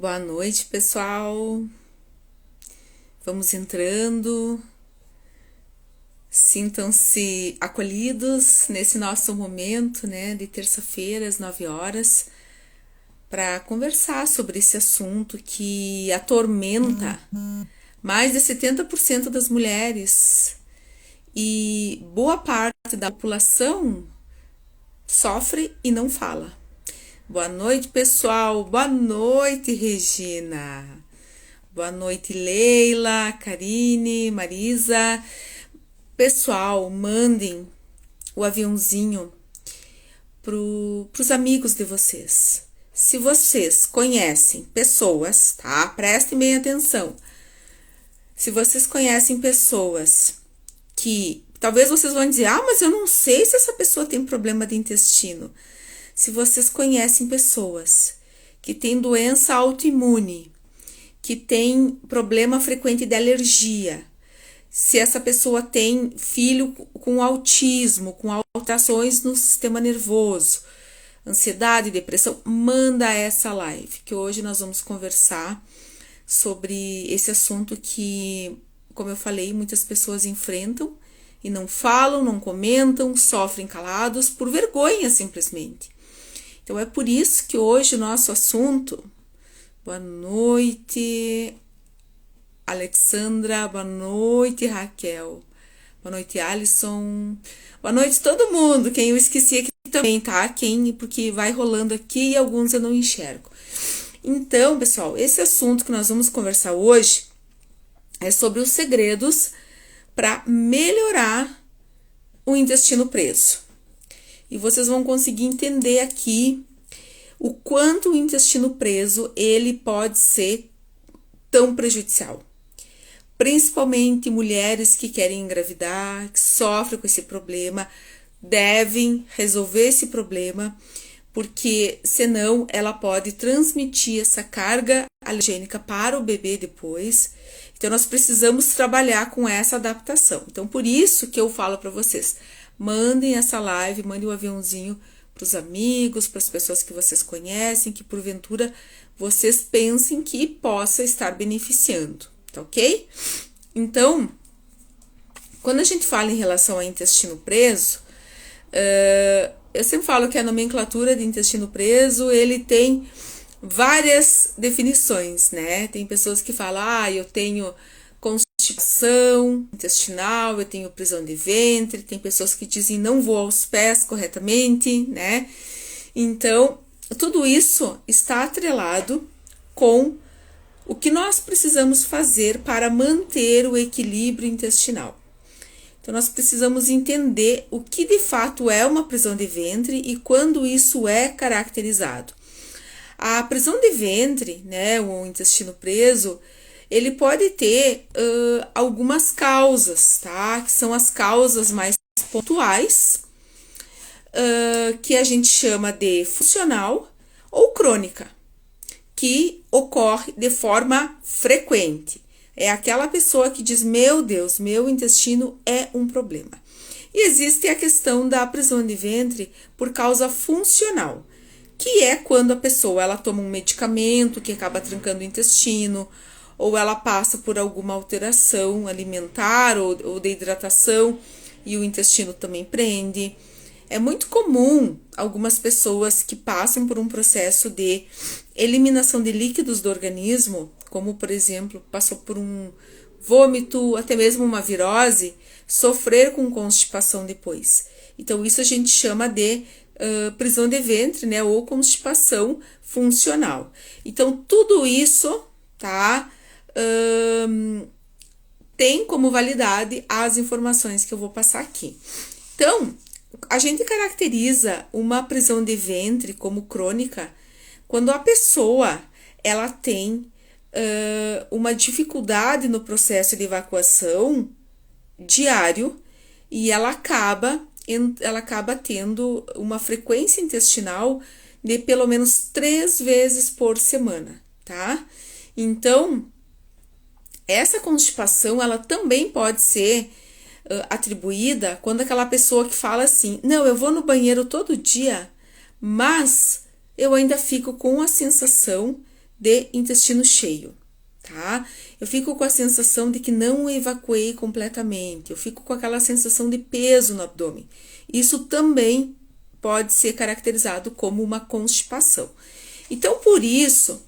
Boa noite, pessoal. Vamos entrando. Sintam-se acolhidos nesse nosso momento, né, de terça-feira, às 9 horas, para conversar sobre esse assunto que atormenta mais de 70% das mulheres e boa parte da população sofre e não fala. Boa noite, pessoal. Boa noite, Regina. Boa noite, Leila, Karine, Marisa. Pessoal, mandem o aviãozinho pros amigos de vocês. Se vocês conhecem pessoas, tá? Prestem bem atenção. Se vocês conhecem pessoas que talvez vocês vão dizer, mas eu não sei se essa pessoa tem problema de intestino. Se vocês conhecem pessoas que têm doença autoimune, que tem problema frequente de alergia, se essa pessoa tem filho com autismo, com alterações no sistema nervoso, ansiedade, depressão, manda essa live, que hoje nós vamos conversar sobre esse assunto que, como eu falei, muitas pessoas enfrentam e não falam, não comentam, sofrem calados por vergonha simplesmente. Então é por isso que hoje o nosso assunto... Boa noite, Alexandra. Boa noite, Raquel. Boa noite, Alisson. Boa noite, todo mundo. Quem eu esqueci aqui também, tá? Porque vai rolando aqui e alguns eu não enxergo. Então, pessoal, esse assunto que nós vamos conversar hoje é sobre os segredos para melhorar o intestino preso. E vocês vão conseguir entender aqui o quanto o intestino preso ele pode ser tão prejudicial. Principalmente mulheres que querem engravidar, que sofrem com esse problema, devem resolver esse problema, porque senão ela pode transmitir essa carga alergênica para o bebê depois. Então nós precisamos trabalhar com essa adaptação. Então por isso que eu falo para vocês, mandem essa live, mandem o aviãozinho para os amigos, para as pessoas que vocês conhecem, que porventura vocês pensem que possa estar beneficiando, tá ok? Então, quando a gente fala em relação ao intestino preso, eu sempre falo que a nomenclatura de intestino preso, ele tem várias definições, né? Tem pessoas que falam, eu tenho constipação intestinal, eu tenho prisão de ventre, tem pessoas que dizem não vou aos pés corretamente, né? Então, tudo isso está atrelado com o que nós precisamos fazer para manter o equilíbrio intestinal. Então, nós precisamos entender o que de fato é uma prisão de ventre e quando isso é caracterizado. A prisão de ventre, né, o intestino preso, ele pode ter algumas causas, tá? Que são as causas mais pontuais, que a gente chama de funcional ou crônica, que ocorre de forma frequente. É aquela pessoa que diz, meu Deus, meu intestino é um problema. E existe a questão da prisão de ventre por causa funcional, que é quando a pessoa ela toma um medicamento que acaba trancando o intestino, ou ela passa por alguma alteração alimentar ou de hidratação e o intestino também prende. É muito comum algumas pessoas que passam por um processo de eliminação de líquidos do organismo, como por exemplo, passou por um vômito, até mesmo uma virose, sofrer com constipação depois. Então isso a gente chama de prisão de ventre, né, ou constipação funcional. Então tudo isso, tá? Tem como validade as informações que eu vou passar aqui. Então, a gente caracteriza uma prisão de ventre como crônica quando a pessoa ela tem uma dificuldade no processo de evacuação diário e ela acaba tendo uma frequência intestinal de pelo menos 3 vezes por semana, tá? Então, essa constipação, ela também pode ser atribuída quando aquela pessoa que fala assim, não, eu vou no banheiro todo dia, mas eu ainda fico com a sensação de intestino cheio, tá? Eu fico com a sensação de que não evacuei completamente, eu fico com aquela sensação de peso no abdômen. Isso também pode ser caracterizado como uma constipação. Então, por isso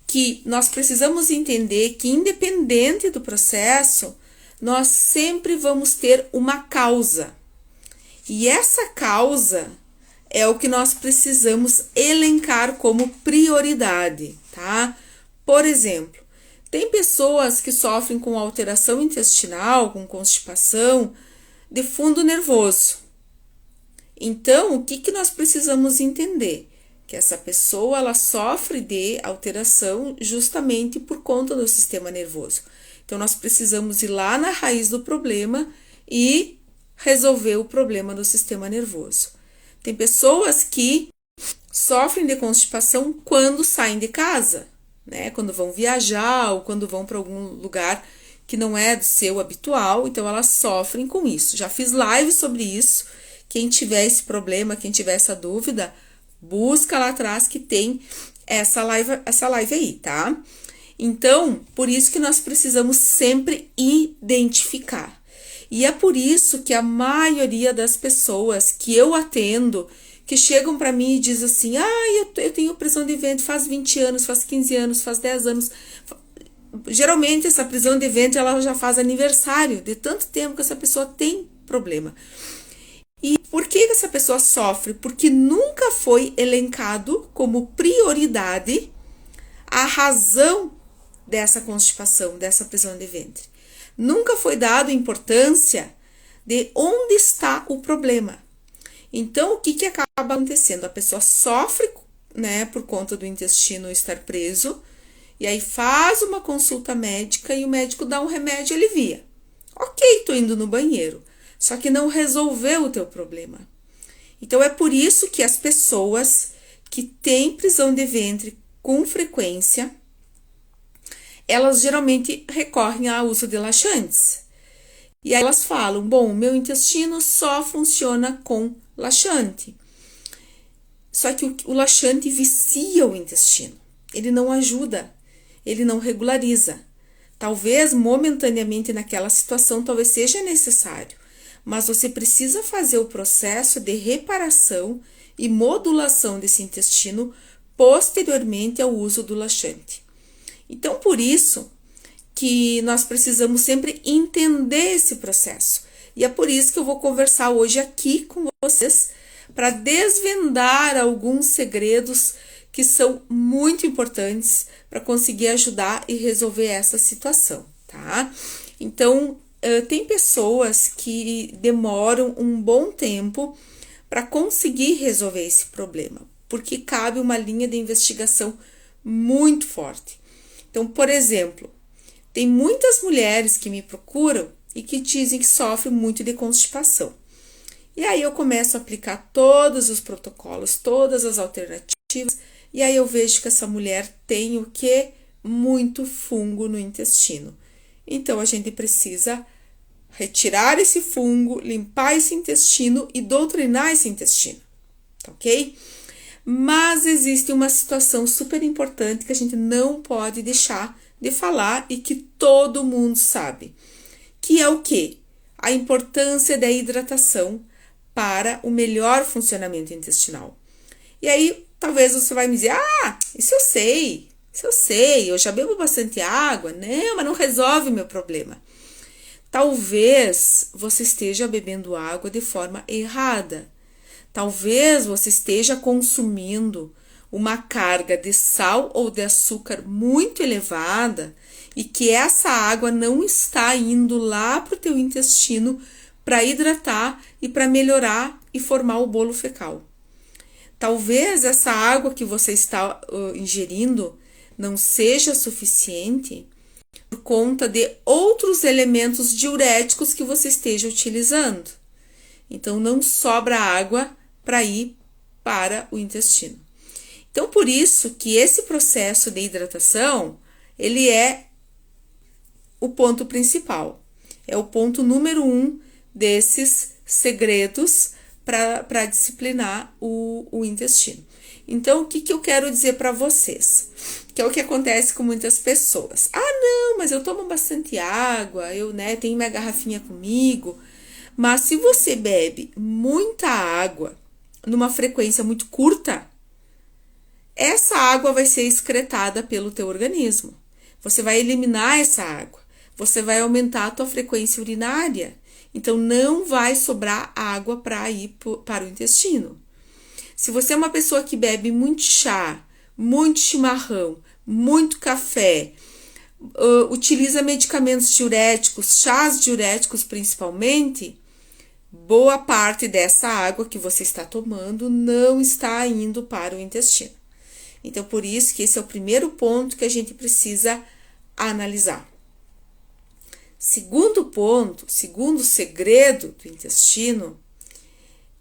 que nós precisamos entender que, independente do processo, nós sempre vamos ter uma causa. E essa causa é o que nós precisamos elencar como prioridade, tá? Por exemplo, tem pessoas que sofrem com alteração intestinal, com constipação, de fundo nervoso. Então, o que nós precisamos entender? Que essa pessoa ela sofre de alteração justamente por conta do sistema nervoso. Então, nós precisamos ir lá na raiz do problema e resolver o problema do sistema nervoso. Tem pessoas que sofrem de constipação quando saem de casa, né? Quando vão viajar ou quando vão para algum lugar que não é do seu habitual, então elas sofrem com isso. Já fiz live sobre isso. Quem tiver esse problema, quem tiver essa dúvida, busca lá atrás que tem essa live aí, tá? Então, por isso que nós precisamos sempre identificar. E é por isso que a maioria das pessoas que eu atendo, que chegam para mim e diz assim, eu tenho prisão de ventre faz 20 anos, faz 15 anos, faz 10 anos. Geralmente essa prisão de ventre ela já faz aniversário de tanto tempo que essa pessoa tem problema. E por que essa pessoa sofre? Porque nunca foi elencado como prioridade a razão dessa constipação, dessa prisão de ventre. Nunca foi dado importância de onde está o problema. Então, o que acaba acontecendo? A pessoa sofre, né, por conta do intestino estar preso, e aí faz uma consulta médica e o médico dá um remédio e alivia. Ok, tô indo no banheiro. Só que não resolveu o teu problema. Então, é por isso que as pessoas que têm prisão de ventre com frequência, elas geralmente recorrem ao uso de laxantes. E aí elas falam, bom, meu intestino só funciona com laxante. Só que o laxante vicia o intestino. Ele não ajuda, ele não regulariza. Talvez momentaneamente naquela situação talvez seja necessário. Mas você precisa fazer o processo de reparação e modulação desse intestino posteriormente ao uso do laxante. Então, por isso que nós precisamos sempre entender esse processo. E é por isso que eu vou conversar hoje aqui com vocês para desvendar alguns segredos que são muito importantes para conseguir ajudar e resolver essa situação, tá? Então, tem pessoas que demoram um bom tempo para conseguir resolver esse problema, porque cabe uma linha de investigação muito forte. Então, por exemplo, tem muitas mulheres que me procuram e que dizem que sofrem muito de constipação. E aí eu começo a aplicar todos os protocolos, todas as alternativas, e aí eu vejo que essa mulher tem o quê? Muito fungo no intestino. Então, a gente precisa retirar esse fungo, limpar esse intestino e doutrinar esse intestino, tá ok? Mas existe uma situação super importante que a gente não pode deixar de falar e que todo mundo sabe, que é o quê? A importância da hidratação para o melhor funcionamento intestinal. E aí, talvez você vai me dizer, isso eu sei, eu já bebo bastante água, não, mas não resolve o meu problema. Talvez você esteja bebendo água de forma errada. Talvez você esteja consumindo uma carga de sal ou de açúcar muito elevada e que essa água não está indo lá para o teu intestino para hidratar e para melhorar e formar o bolo fecal. Talvez essa água que você está ingerindo não seja suficiente por conta de outros elementos diuréticos que você esteja utilizando. Então, não sobra água para ir para o intestino. Então, por isso que esse processo de hidratação, ele é o ponto principal. É o ponto número 1 desses segredos para disciplinar o intestino. Então, o que eu quero dizer para vocês? que é o que acontece com muitas pessoas. Ah, não, mas eu tomo bastante água, eu, tenho minha garrafinha comigo. Mas se você bebe muita água numa frequência muito curta, essa água vai ser excretada pelo teu organismo. Você vai eliminar essa água. Você vai aumentar a tua frequência urinária. Então, não vai sobrar água para ir para o intestino. Se você é uma pessoa que bebe muito chá, muito chimarrão, muito café, utiliza medicamentos diuréticos, chás diuréticos principalmente, boa parte dessa água que você está tomando não está indo para o intestino. Então, por isso que esse é o primeiro ponto que a gente precisa analisar. Segundo ponto, segundo segredo do intestino,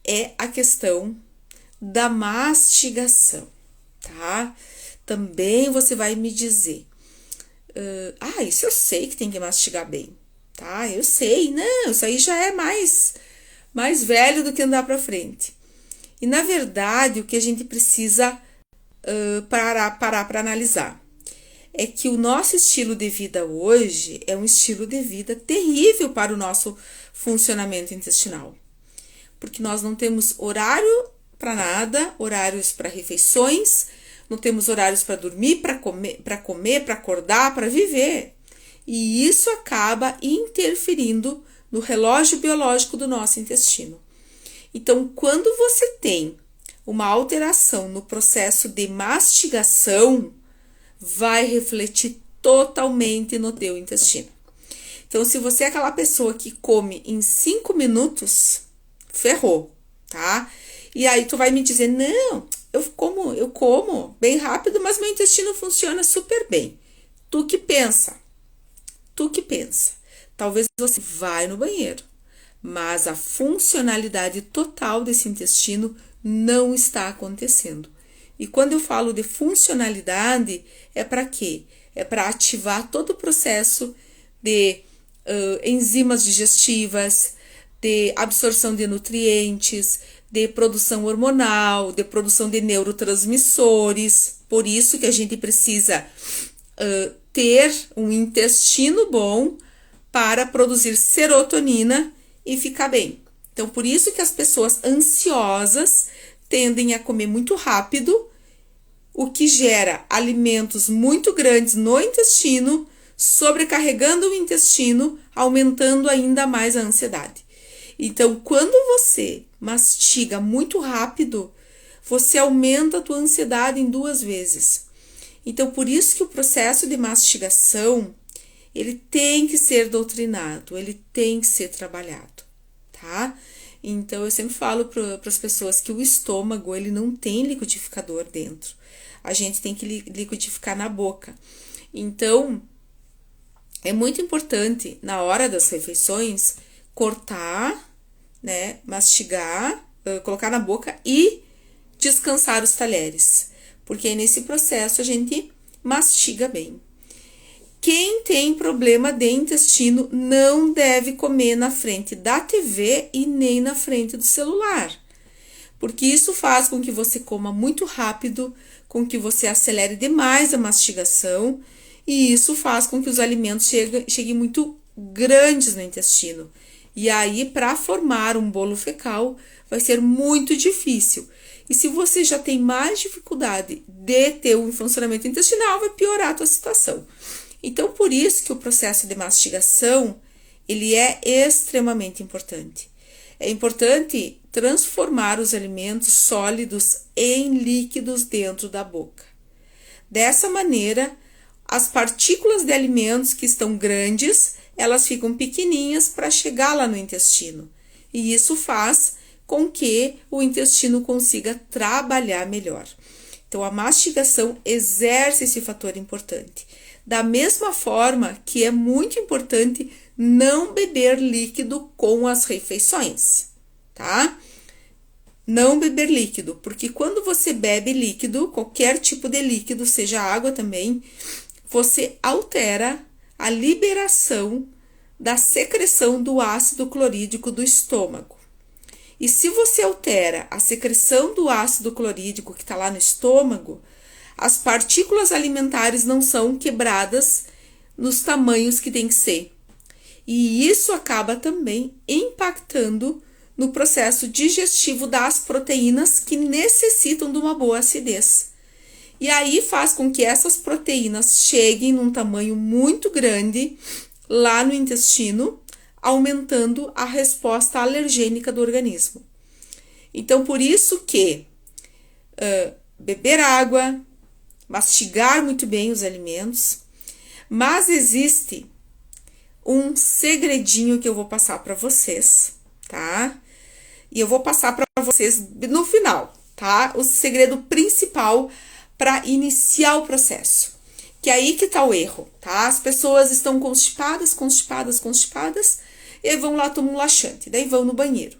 é a questão da mastigação, tá? Também você vai me dizer, isso eu sei que tem que mastigar bem, tá? Eu sei, não, isso aí já é mais velho do que andar para frente. E, na verdade, o que a gente precisa parar para analisar é que o nosso estilo de vida hoje é um estilo de vida terrível para o nosso funcionamento intestinal. Porque nós não temos horário para nada, horários para refeições, não temos horários para dormir, para comer, para acordar, para viver. E isso acaba interferindo no relógio biológico do nosso intestino. Então, quando você tem uma alteração no processo de mastigação, vai refletir totalmente no teu intestino. Então, se você é aquela pessoa que come em 5 minutos, ferrou, tá? E aí tu vai me dizer, não, eu como bem rápido, mas meu intestino funciona super bem. Tu que pensa. Talvez você vai no banheiro, mas a funcionalidade total desse intestino não está acontecendo. E quando eu falo de funcionalidade, é para quê? É para ativar todo o processo de enzimas digestivas, de absorção de nutrientes, de produção hormonal, de produção de neurotransmissores. Por isso que a gente precisa ter um intestino bom para produzir serotonina e ficar bem. Então, por isso que as pessoas ansiosas tendem a comer muito rápido, o que gera alimentos muito grandes no intestino, sobrecarregando o intestino, aumentando ainda mais a ansiedade. Então, quando você mastiga muito rápido, você aumenta a tua ansiedade em 2 vezes. Então, por isso que o processo de mastigação, ele tem que ser doutrinado, ele tem que ser trabalhado, tá? Então, eu sempre falo para as pessoas que o estômago, ele não tem liquidificador dentro. A gente tem que liquidificar na boca. Então, é muito importante, na hora das refeições, cortar, mastigar, colocar na boca e descansar os talheres. Porque aí nesse processo a gente mastiga bem. Quem tem problema de intestino não deve comer na frente da TV e nem na frente do celular. Porque isso faz com que você coma muito rápido, com que você acelere demais a mastigação, e isso faz com que os alimentos cheguem muito grandes no intestino. E aí, para formar um bolo fecal, vai ser muito difícil. E se você já tem mais dificuldade de ter um funcionamento intestinal, vai piorar a tua situação. Então, por isso que o processo de mastigação, ele é extremamente importante. É importante transformar os alimentos sólidos em líquidos dentro da boca. Dessa maneira, as partículas de alimentos que estão grandes, elas ficam pequenininhas para chegar lá no intestino. E isso faz com que o intestino consiga trabalhar melhor. Então, a mastigação exerce esse fator importante. Da mesma forma que é muito importante não beber líquido com as refeições, tá? Não beber líquido, porque quando você bebe líquido, qualquer tipo de líquido, seja água também, você altera a liberação da secreção do ácido clorídrico do estômago. E se você altera a secreção do ácido clorídrico que está lá no estômago, as partículas alimentares não são quebradas nos tamanhos que tem que ser. E isso acaba também impactando no processo digestivo das proteínas que necessitam de uma boa acidez. E aí faz com que essas proteínas cheguem num tamanho muito grande lá no intestino, aumentando a resposta alergênica do organismo. Então, por isso que beber água, mastigar muito bem os alimentos, mas existe um segredinho que eu vou passar para vocês, tá? E eu vou passar para vocês no final, tá? O segredo principal para iniciar o processo. Que é aí que tá o erro, tá? As pessoas estão constipadas, e aí vão lá, tomam um laxante, daí vão no banheiro.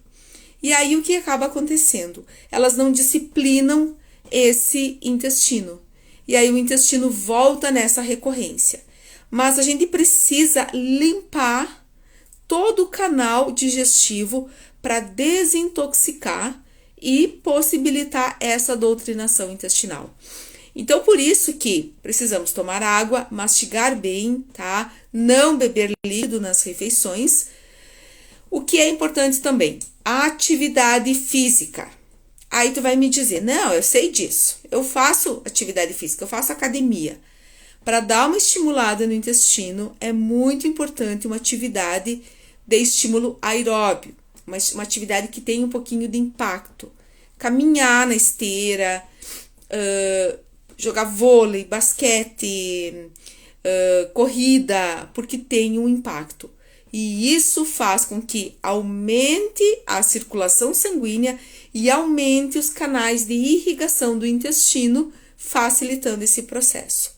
E aí o que acaba acontecendo? Elas não disciplinam esse intestino. E aí o intestino volta nessa recorrência. Mas a gente precisa limpar todo o canal digestivo para desintoxicar e possibilitar essa doutrinação intestinal. Então, por isso que precisamos tomar água, mastigar bem, tá? Não beber líquido nas refeições. O que é importante também, a atividade física. Aí tu vai me dizer, não, eu sei disso. Eu faço atividade física, eu faço academia. Para dar uma estimulada no intestino, é muito importante uma atividade de estímulo aeróbio. Uma atividade que tenha um pouquinho de impacto. Caminhar na esteira, jogar vôlei, basquete, corrida, porque tem um impacto. E isso faz com que aumente a circulação sanguínea e aumente os canais de irrigação do intestino, facilitando esse processo.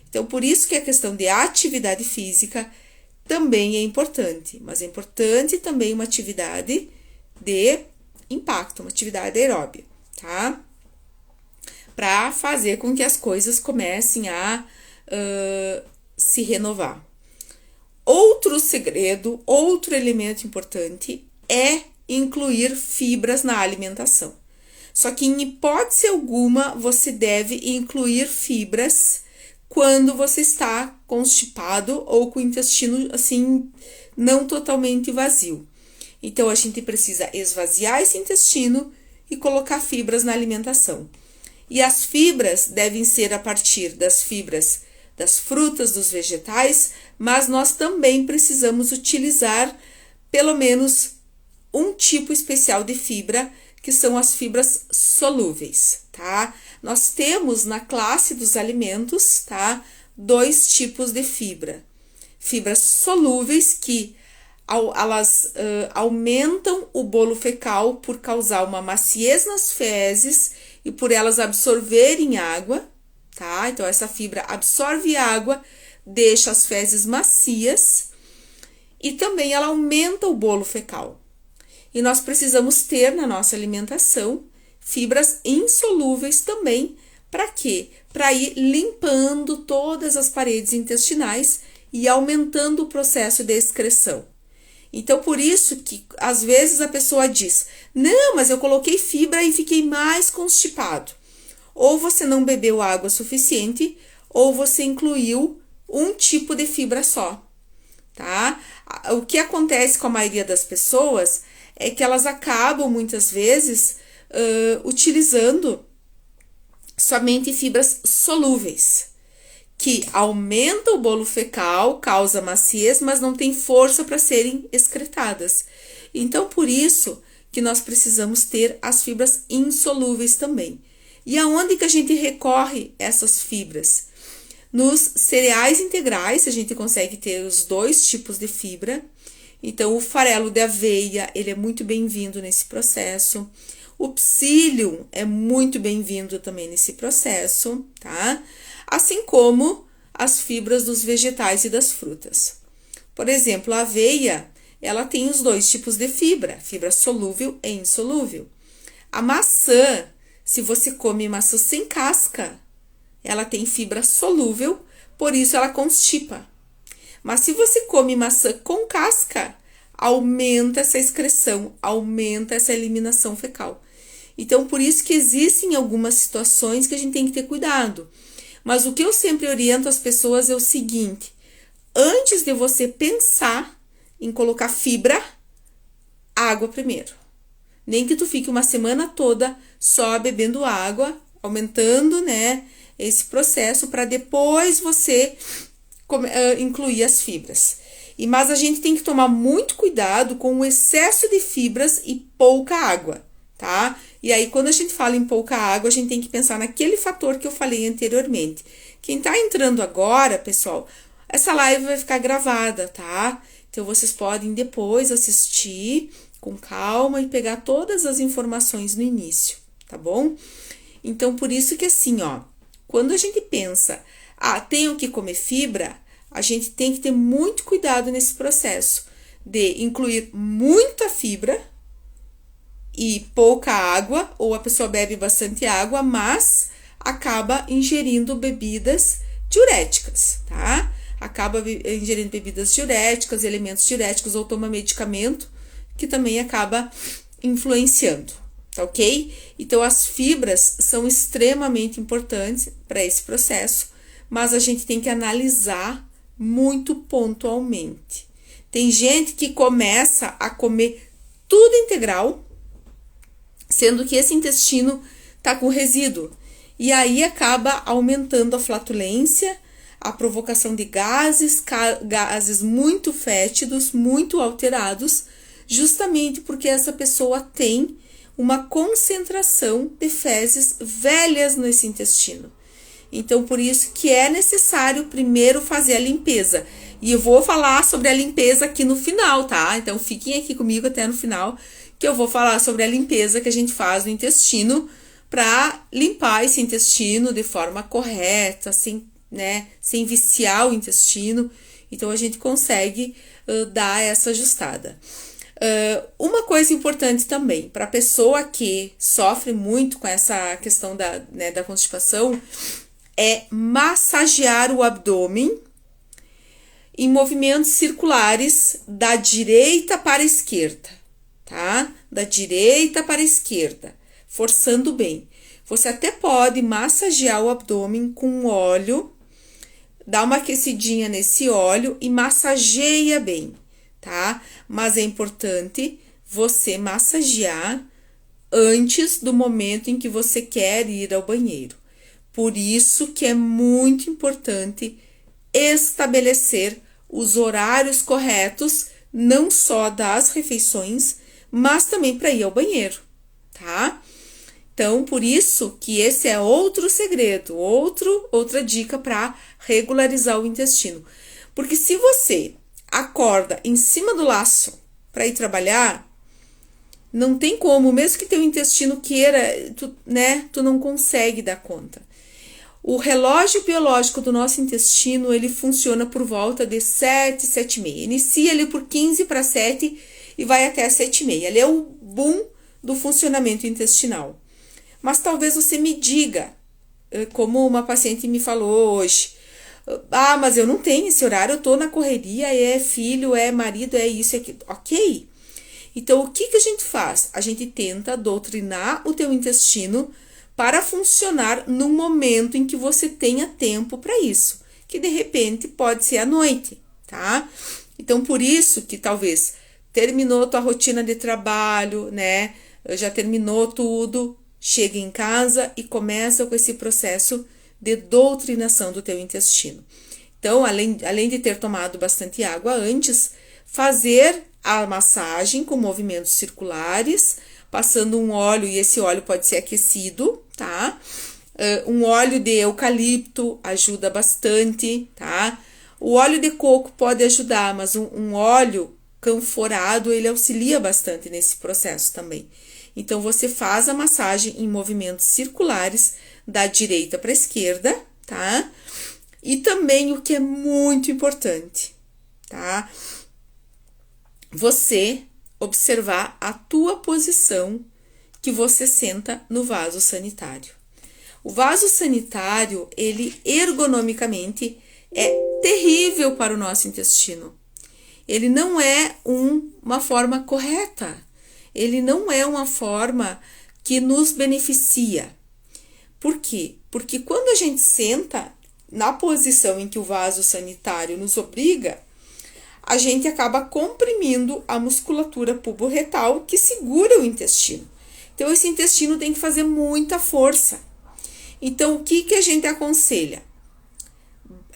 Então, por isso que a questão de atividade física também é importante, mas é importante também uma atividade de impacto, uma atividade aeróbia, tá? Para fazer com que as coisas comecem a se renovar. Outro segredo, outro elemento importante é incluir fibras na alimentação. Só que em hipótese alguma você deve incluir fibras quando você está constipado ou com o intestino assim não totalmente vazio. Então a gente precisa esvaziar esse intestino e colocar fibras na alimentação. E as fibras devem ser a partir das fibras das frutas, dos vegetais, mas nós também precisamos utilizar pelo menos um tipo especial de fibra, que são as fibras solúveis, tá? Nós temos na classe dos alimentos, tá? 2 tipos de fibra. Fibras solúveis que elas aumentam o bolo fecal por causar uma maciez nas fezes e por elas absorverem água, tá? Então, essa fibra absorve água, deixa as fezes macias e também ela aumenta o bolo fecal. E nós precisamos ter na nossa alimentação fibras insolúveis também. Para quê? Para ir limpando todas as paredes intestinais e aumentando o processo de excreção. Então, por isso que às vezes a pessoa diz, não, mas eu coloquei fibra e fiquei mais constipado. Ou você não bebeu água suficiente, ou você incluiu um tipo de fibra só, tá? O que acontece com a maioria das pessoas é que elas acabam, muitas vezes, utilizando somente fibras solúveis, que aumentam o bolo fecal, causa maciez, mas não tem força para serem excretadas. Então, por isso que nós precisamos ter as fibras insolúveis também. E aonde que a gente recorre essas fibras? Nos cereais integrais, a gente consegue ter os 2 tipos de fibra. Então, o farelo de aveia, ele é muito bem-vindo nesse processo. O psyllium é muito bem-vindo também nesse processo, tá? Assim como as fibras dos vegetais e das frutas. Por exemplo, a aveia, ela tem os 2 tipos de fibra solúvel e insolúvel. A maçã, se você come maçã sem casca, ela tem fibra solúvel, por isso ela constipa. Mas se você come maçã com casca, aumenta essa excreção, aumenta essa eliminação fecal. Então, por isso que existem algumas situações que a gente tem que ter cuidado. Mas o que eu sempre oriento as pessoas é o seguinte: antes de você pensar em colocar fibra, água primeiro. Nem que tu fique uma semana toda só bebendo água, aumentando, né, esse processo para depois você incluir as fibras. Mas a gente tem que tomar muito cuidado com o excesso de fibras e pouca água, tá? E aí, quando a gente fala em pouca água, a gente tem que pensar naquele fator que eu falei anteriormente. Quem tá entrando agora, pessoal, essa live vai ficar gravada, tá? Então, vocês podem depois assistir com calma e pegar todas as informações no início, tá bom? Então, por isso que assim, ó, quando a gente pensa, tenho que comer fibra, a gente tem que ter muito cuidado nesse processo de incluir muita fibra e pouca água, ou a pessoa bebe bastante água, mas acaba ingerindo bebidas diuréticas, tá? Acaba ingerindo bebidas diuréticas, elementos diuréticos, ou toma medicamento, que também acaba influenciando, tá ok? Então, as fibras são extremamente importantes para esse processo, mas a gente tem que analisar muito pontualmente. Tem gente que começa a comer tudo integral, sendo que esse intestino tá com resíduo, e aí acaba aumentando a flatulência, a provocação de gases muito fétidos, muito alterados, justamente porque essa pessoa tem uma concentração de fezes velhas nesse intestino. Então, por isso que é necessário primeiro fazer a limpeza. E eu vou falar sobre a limpeza aqui no final, tá? Então, fiquem aqui comigo até no final, que eu vou falar sobre a limpeza que a gente faz no intestino para limpar esse intestino de forma correta, sem viciar o intestino. Então, a gente consegue dar essa ajustada. Uma coisa importante também, para a pessoa que sofre muito com essa questão da constipação, é massagear o abdômen em movimentos circulares da direita para a esquerda, tá? Da direita para a esquerda, forçando bem. Você até pode massagear o abdômen com óleo, dá uma aquecidinha nesse óleo e massageia bem, tá? Mas é importante você massagear antes do momento em que você quer ir ao banheiro. Por isso que é muito importante estabelecer os horários corretos, não só das refeições, mas também para ir ao banheiro, tá? Então, por isso que esse é outro segredo, outra dica para regularizar o intestino. Porque se você acorda em cima do laço para ir trabalhar, não tem como, mesmo que teu intestino queira, tu não consegue dar conta. O relógio biológico do nosso intestino, ele funciona por volta de 7, 7h30. Inicia ali por 15 para 7 e vai até 7h30. Ele é o boom do funcionamento intestinal. Mas talvez você me diga, como uma paciente me falou hoje, mas eu não tenho esse horário, eu tô na correria, é filho, é marido, é isso, é aquilo. Ok. Então, o que a gente faz? A gente tenta doutrinar o teu intestino para funcionar no momento em que você tenha tempo para isso, que de repente pode ser à noite, tá? Então, por isso que talvez terminou tua rotina de trabalho, né? Já terminou tudo, chega em casa e começa com esse processo de doutrinação do teu intestino. Então, além de ter tomado bastante água antes, fazer a massagem com movimentos circulares, passando um óleo, e esse óleo pode ser aquecido, tá? Um óleo de eucalipto ajuda bastante, tá? O óleo de coco pode ajudar, mas um óleo canforado, ele auxilia bastante nesse processo também. Então, você faz a massagem em movimentos circulares da direita para a esquerda, tá? E também o que é muito importante, tá? Você observar a tua posição que você senta no vaso sanitário. O vaso sanitário, ele ergonomicamente é terrível para o nosso intestino. Ele não é uma forma correta. Ele não é uma forma que nos beneficia. Por quê? Porque quando a gente senta na posição em que o vaso sanitário nos obriga, a gente acaba comprimindo a musculatura pubo-retal que segura o intestino. Então, esse intestino tem que fazer muita força. Então, o que a gente aconselha?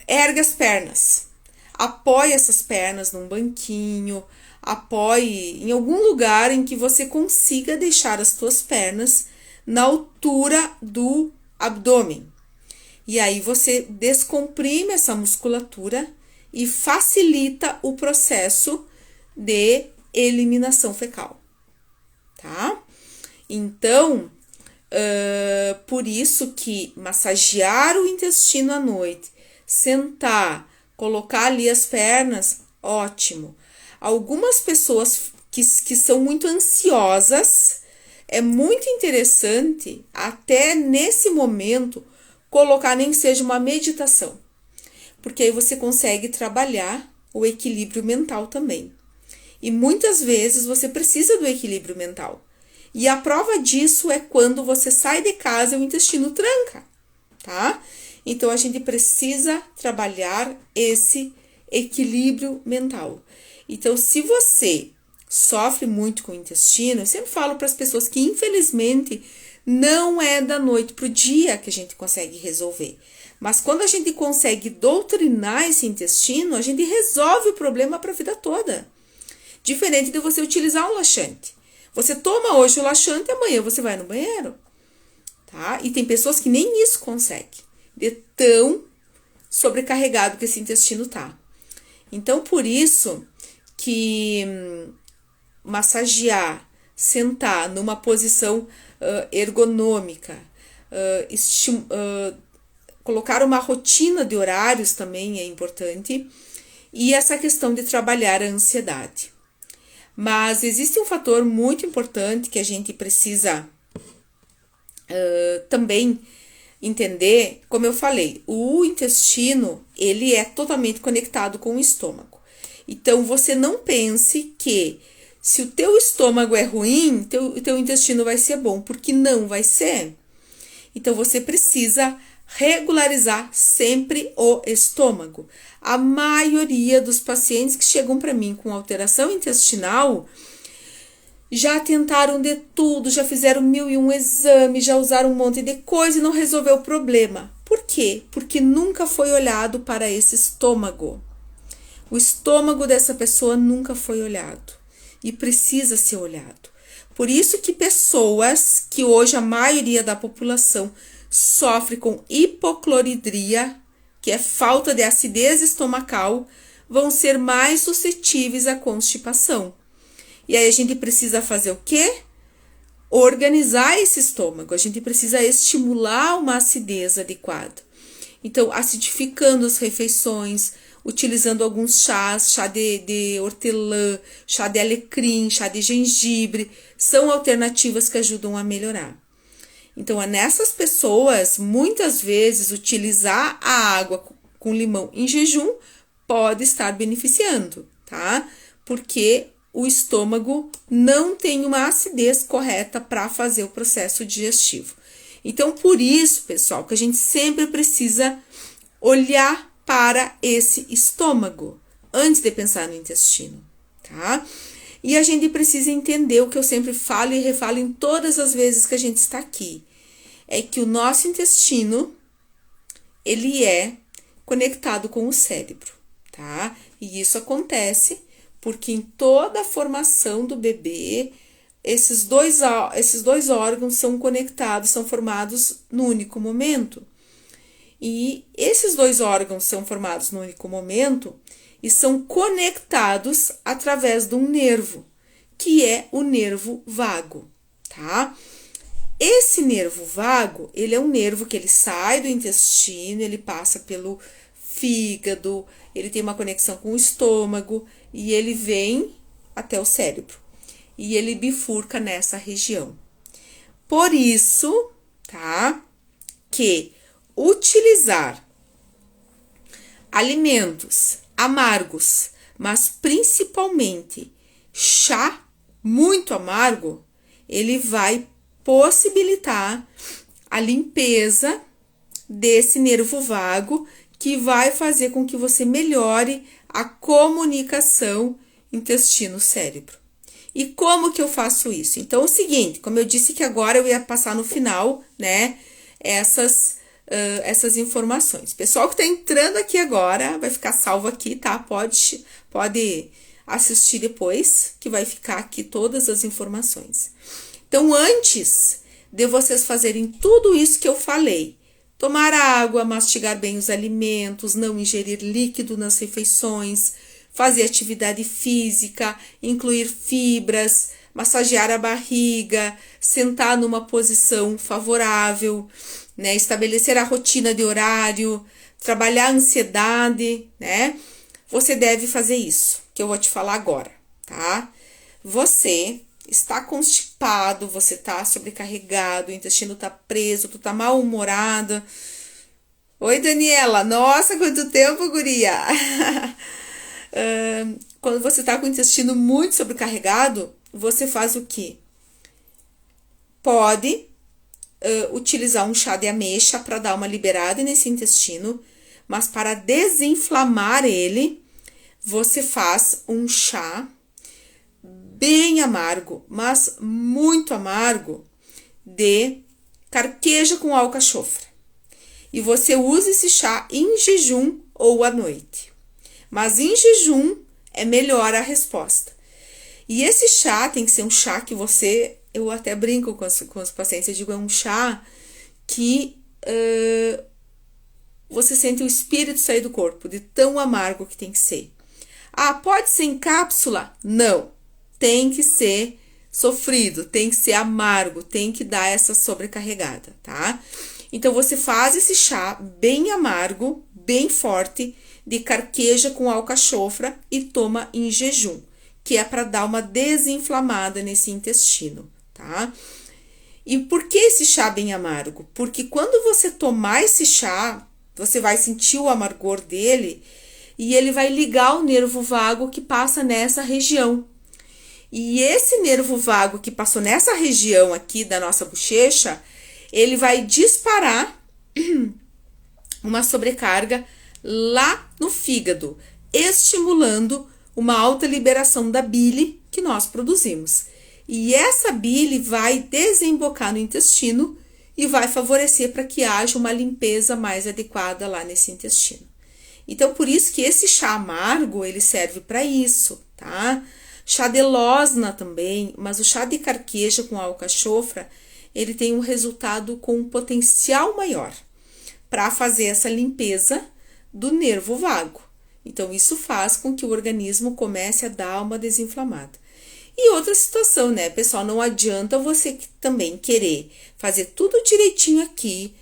Erga as pernas. Apoie essas pernas num banquinho, apoie em algum lugar em que você consiga deixar as tuas pernas na altura do abdômen. E aí você descomprime essa musculatura e facilita o processo de eliminação fecal, tá? Então, por isso que massagear o intestino à noite, sentar, colocar ali as pernas, ótimo. Algumas pessoas que são muito ansiosas, é muito interessante, até nesse momento, colocar nem que seja uma meditação. Porque aí você consegue trabalhar o equilíbrio mental também. E muitas vezes você precisa do equilíbrio mental. E a prova disso é quando você sai de casa e o intestino tranca, tá? Então, a gente precisa trabalhar esse equilíbrio mental. Então, se você sofre muito com o intestino, eu sempre falo para as pessoas que, infelizmente, não é da noite para o dia que a gente consegue resolver. Mas quando a gente consegue doutrinar esse intestino, a gente resolve o problema para a vida toda. Diferente de você utilizar um laxante. Você toma hoje o laxante e amanhã você vai no banheiro, tá? E tem pessoas que nem isso conseguem, de tão sobrecarregado que esse intestino tá. Então, por isso que massagear, sentar numa posição ergonômica, colocar uma rotina de horários também é importante, e essa questão de trabalhar a ansiedade. Mas existe um fator muito importante que a gente precisa também entender, como eu falei, o intestino, ele é totalmente conectado com o estômago. Então, você não pense que se o teu estômago é ruim, teu intestino vai ser bom, porque não vai ser. Então, você precisa regularizar sempre o estômago. A maioria dos pacientes que chegam para mim com alteração intestinal já tentaram de tudo, já fizeram 1001 exames, já usaram um monte de coisa e não resolveu o problema. Por quê? Porque nunca foi olhado para esse estômago. O estômago dessa pessoa nunca foi olhado e precisa ser olhado. Por isso que pessoas que hoje a maioria da população sofre com hipocloridria, que é falta de acidez estomacal, vão ser mais suscetíveis à constipação. E aí a gente precisa fazer o quê? Organizar esse estômago. A gente precisa estimular uma acidez adequada. Então, acidificando as refeições, utilizando alguns chás, chá de hortelã, chá de alecrim, chá de gengibre, são alternativas que ajudam a melhorar. Então, nessas pessoas, muitas vezes, utilizar a água com limão em jejum pode estar beneficiando, tá? Porque o estômago não tem uma acidez correta para fazer o processo digestivo. Então, por isso, pessoal, que a gente sempre precisa olhar para esse estômago antes de pensar no intestino, tá? E a gente precisa entender o que eu sempre falo e refalo em todas as vezes que a gente está aqui. É que o nosso intestino, ele é conectado com o cérebro, tá? E isso acontece porque em toda a formação do bebê, esses dois órgãos são conectados, são formados no único momento. E esses dois órgãos são formados no único momento e são conectados através de um nervo, que é o nervo vago, tá? Esse nervo vago, ele é um nervo que ele sai do intestino, ele passa pelo fígado, ele tem uma conexão com o estômago e ele vem até o cérebro. E ele bifurca nessa região. Por isso, tá? Que utilizar alimentos amargos, mas principalmente chá muito amargo, ele vai possibilitar a limpeza desse nervo vago, que vai fazer com que você melhore a comunicação intestino-cérebro. E como que eu faço isso? Então, é o seguinte, como eu disse que agora eu ia passar no final, né, essas informações. Pessoal que tá entrando aqui agora, vai ficar salvo aqui, tá? Pode assistir depois, que vai ficar aqui todas as informações. Então, antes de vocês fazerem tudo isso que eu falei, tomar água, mastigar bem os alimentos, não ingerir líquido nas refeições, fazer atividade física, incluir fibras, massagear a barriga, sentar numa posição favorável, né? Estabelecer a rotina de horário, trabalhar a ansiedade, né? Você deve fazer isso, que eu vou te falar agora, tá? Você está constipado, você tá sobrecarregado, o intestino tá preso, tu tá mal-humorada. Oi, Daniela! Nossa, quanto tempo, guria! Quando você tá com o intestino muito sobrecarregado, você faz o quê? Pode utilizar um chá de ameixa para dar uma liberada nesse intestino, mas para desinflamar ele, você faz um chá bem amargo, mas muito amargo, de carqueja com alcachofra. E você usa esse chá em jejum ou à noite. Mas em jejum é melhor a resposta. E esse chá tem que ser um chá que você... Eu até brinco com os pacientes, eu digo, é um chá que você sente o espírito sair do corpo, de tão amargo que tem que ser. Ah, pode ser em cápsula? Não. Tem que ser sofrido, tem que ser amargo, tem que dar essa sobrecarregada, tá? Então, você faz esse chá bem amargo, bem forte, de carqueja com alcachofra e toma em jejum, que é para dar uma desinflamada nesse intestino, tá? E por que esse chá bem amargo? Porque quando você tomar esse chá, você vai sentir o amargor dele e ele vai ligar o nervo vago que passa nessa região. E esse nervo vago que passou nessa região aqui da nossa bochecha, ele vai disparar uma sobrecarga lá no fígado, estimulando uma alta liberação da bile que nós produzimos. E essa bile vai desembocar no intestino e vai favorecer para que haja uma limpeza mais adequada lá nesse intestino. Então, por isso que esse chá amargo, ele serve para isso, tá? Chá de losna também, mas o chá de carqueja com alcachofra, ele tem um resultado com um potencial maior para fazer essa limpeza do nervo vago. Então, isso faz com que o organismo comece a dar uma desinflamada. E outra situação, né, pessoal? Não adianta você também querer fazer tudo direitinho aqui,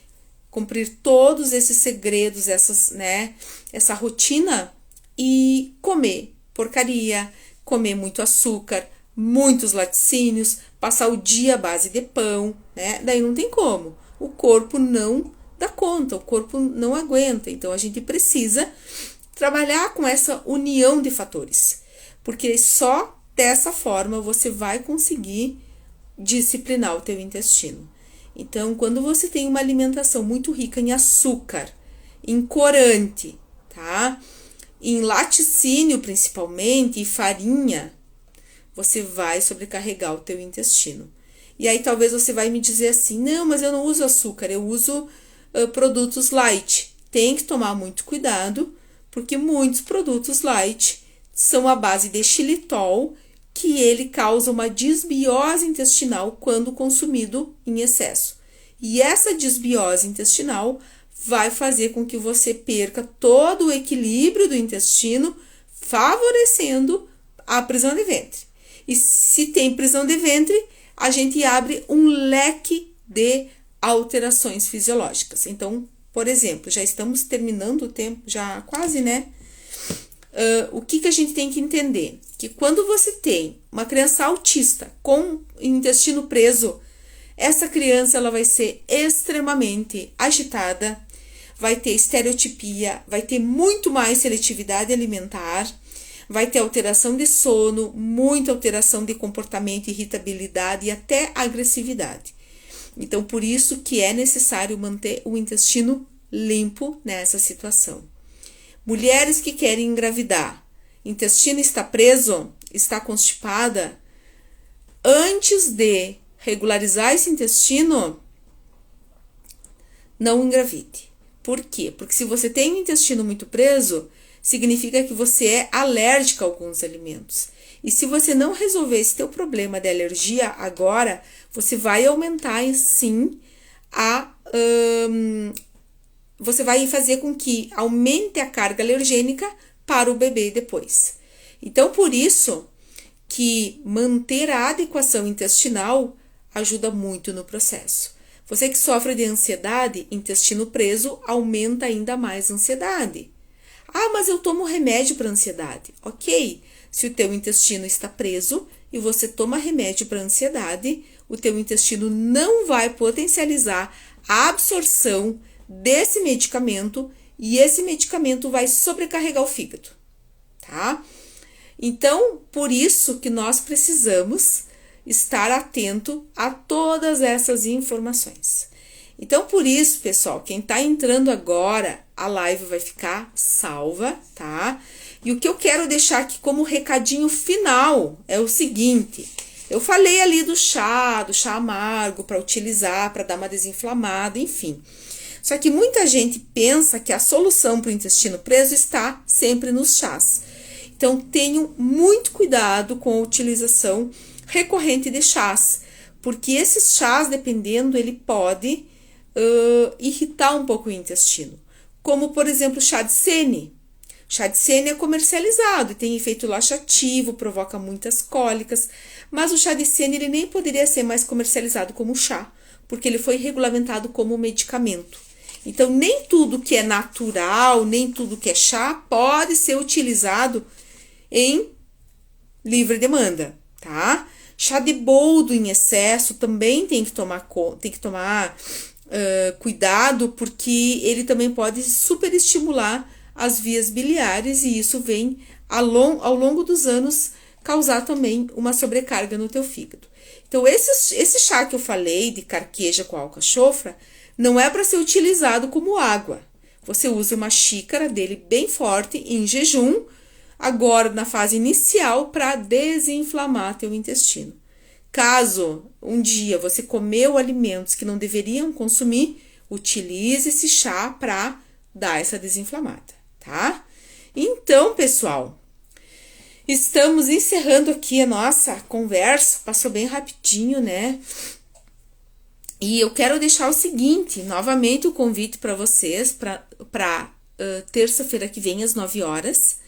cumprir todos esses segredos, essa rotina e comer porcaria, comer muito açúcar, muitos laticínios, passar o dia à base de pão, né? Daí não tem como. O corpo não dá conta, o corpo não aguenta. Então, a gente precisa trabalhar com essa união de fatores, porque só dessa forma você vai conseguir disciplinar o teu intestino. Então, quando você tem uma alimentação muito rica em açúcar, em corante, tá? Em laticínio, principalmente, e farinha, você vai sobrecarregar o teu intestino. E aí, talvez você vai me dizer assim, não, mas eu não uso açúcar, eu uso produtos light. Tem que tomar muito cuidado, porque muitos produtos light são à base de xilitol, que ele causa uma disbiose intestinal quando consumido em excesso. E essa disbiose intestinal vai fazer com que você perca todo o equilíbrio do intestino, favorecendo a prisão de ventre. E se tem prisão de ventre, a gente abre um leque de alterações fisiológicas. Então, por exemplo, já estamos terminando o tempo, já quase, né? O que a gente tem que entender? Que quando você tem uma criança autista com intestino preso, essa criança ela vai ser extremamente agitada, vai ter estereotipia, vai ter muito mais seletividade alimentar, vai ter alteração de sono, muita alteração de comportamento, irritabilidade e até agressividade. Então, por isso que é necessário manter o intestino limpo nessa situação. Mulheres que querem engravidar, intestino está preso, está constipada, antes de regularizar esse intestino, não engravide. Por quê? Porque se você tem o intestino muito preso, significa que você é alérgica a alguns alimentos. E se você não resolver esse teu problema de alergia agora, você vai aumentar sim você vai fazer com que aumente a carga alergênica para o bebê depois. Então, por isso que manter a adequação intestinal ajuda muito no processo. Você que sofre de ansiedade, intestino preso aumenta ainda mais a ansiedade. Ah, mas eu tomo remédio para ansiedade. Ok, se o teu intestino está preso e você toma remédio para ansiedade, o teu intestino não vai potencializar a absorção desse medicamento e esse medicamento vai sobrecarregar o fígado, tá? Então, por isso que nós precisamos estar atento a todas essas informações. Então, por isso, pessoal, quem tá entrando agora, a live vai ficar salva, tá? E o que eu quero deixar aqui como recadinho final é o seguinte: eu falei ali do chá amargo para utilizar, para dar uma desinflamada, enfim. Só que muita gente pensa que a solução para o intestino preso está sempre nos chás. Então, tenham muito cuidado com a utilização recorrente de chás, porque esses chás, dependendo, ele pode irritar um pouco o intestino. Como, por exemplo, o chá de sene. O chá de sene é comercializado e tem efeito laxativo, provoca muitas cólicas, mas o chá de sene ele nem poderia ser mais comercializado como chá, porque ele foi regulamentado como medicamento. Então, nem tudo que é natural, nem tudo que é chá pode ser utilizado em livre demanda, tá? Chá de boldo em excesso também tem que tomar cuidado, porque ele também pode superestimular as vias biliares e isso vem ao longo dos anos causar também uma sobrecarga no teu fígado. Então, esse chá que eu falei de carqueja com alcachofra não é para ser utilizado como água. Você usa uma xícara dele bem forte em jejum, agora na fase inicial, para desinflamar teu intestino. Caso um dia você comeu alimentos que não deveriam consumir, utilize esse chá para dar essa desinflamada, tá? Então, pessoal, estamos encerrando aqui a nossa conversa, passou bem rapidinho, né? E eu quero deixar o seguinte, novamente o convite para vocês, para terça-feira que vem, às 9 horas,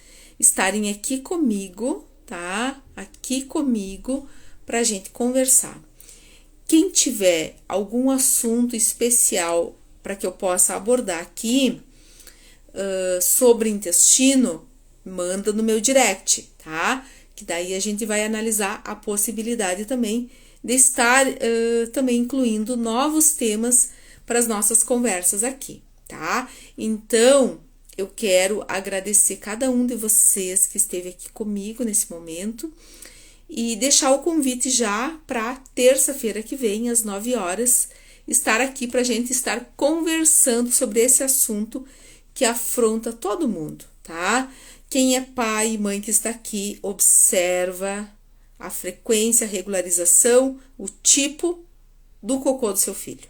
estarem aqui comigo, tá? Aqui comigo, para a gente conversar. Quem tiver algum assunto especial para que eu possa abordar aqui sobre intestino, manda no meu direct, tá? Que daí a gente vai analisar a possibilidade também de estar também incluindo novos temas para as nossas conversas aqui, tá? Então, eu quero agradecer cada um de vocês que esteve aqui comigo nesse momento e deixar o convite já para terça-feira que vem, às 9 horas, estar aqui para a gente estar conversando sobre esse assunto que afronta todo mundo, tá? Quem é pai e mãe que está aqui, observa a frequência, a regularização, o tipo do cocô do seu filho.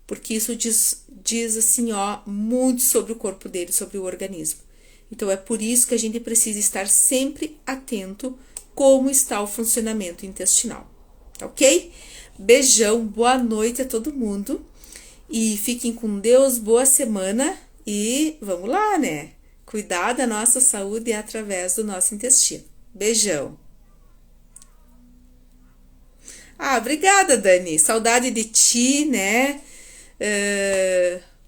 Porque isso diz assim, ó, muito sobre o corpo dele, sobre o organismo. Então, é por isso que a gente precisa estar sempre atento como está o funcionamento intestinal, ok? Beijão, boa noite a todo mundo e fiquem com Deus, boa semana e vamos lá, né? Cuidar da nossa saúde através do nosso intestino. Beijão. Ah, obrigada, Dani. Saudade de ti, né?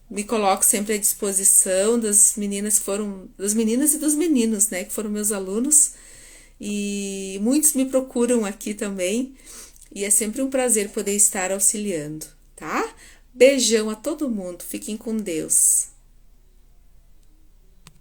Me coloco sempre à disposição das meninas e dos meninos, né? Que foram meus alunos. E muitos me procuram aqui também. E é sempre um prazer poder estar auxiliando, tá? Beijão a todo mundo. Fiquem com Deus.